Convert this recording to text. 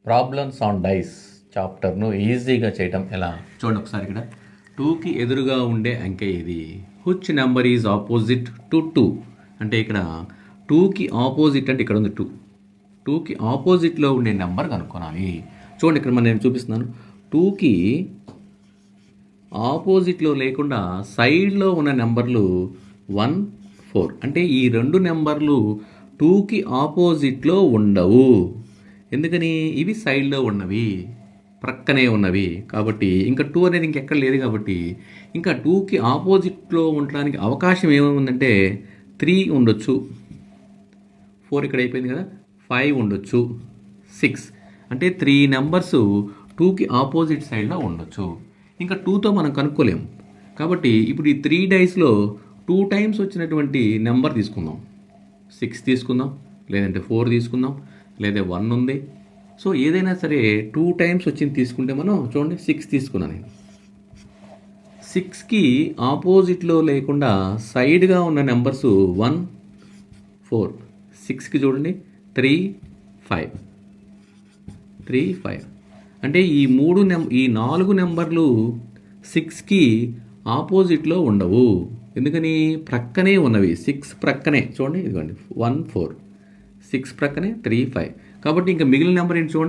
Problems on dice చాప్టర్ను ఈజీగా చేయటం ఎలా చూడండి ఒకసారి. ఇక్కడ 2కి ఎదురుగా ఉండే అంకె ఇది. హుచ్ నెంబర్ ఈజ్ ఆపోజిట్ టు 2 అంటే ఇక్కడ 2కి ఆపోజిట్ అంటే ఇక్కడ ఉంది 2కి ఆపోజిట్లో ఉండే నెంబర్ కనుక్కోవాలి. చూడండి ఇక్కడ నేను చూపిస్తున్నాను. 2కి ఆపోజిట్లో లేకుండా సైడ్లో ఉన్న నెంబర్లు 1, 4 అంటే ఈ రెండు నెంబర్లు 2కి ఆపోజిట్లో ఉండవు. ఎందుకని? ఇవి సైడ్లో ఉన్నవి, ప్రక్కనే ఉన్నవి కాబట్టి. ఇంకా 2 అనేది ఇంకెక్కడ లేదు కాబట్టి ఇంకా 2కి ఆపోజిట్లో ఉండడానికి అవకాశం ఏముందంటే 3 ఉండొచ్చు, 4 ఇక్కడ అయిపోయింది కదా, 5 ఉండొచ్చు, 6 అంటే 3 నెంబర్స్ 2కి ఆపోజిట్ సైడ్లో ఉండొచ్చు. ఇంకా 2తో మనం కనుక్కోలేము కాబట్టి ఇప్పుడు ఈ 3 డైస్లో 2 టైమ్స్ వచ్చినటువంటి నెంబర్ తీసుకుందాం. 6 తీసుకుందాం, లేదంటే 4 తీసుకుందాం, లేదా 1 ఉంది. సో ఏదైనా సరే 2 టైమ్స్ వచ్చింది తీసుకుంటే మనం చూడండి 6 తీసుకున్నాను నేను. 6కి ఆపోజిట్లో లేకుండా సైడ్గా ఉన్న నెంబర్స్ 1, 4. 6కి చూడండి 3, 5 అంటే ఈ 4 నెంబర్లు 6కి ఆపోజిట్లో ఉండవు. ఎందుకని? ప్రక్కనే ఉన్నవి. 6 ప్రక్కనే చూడండి, ఇదిగోండి 1, 4, 6 ప్రక్కనే 3, 5 కాబట్టి ఇంకా మిగిలిన నెంబర్ ఏంటి చూడండి.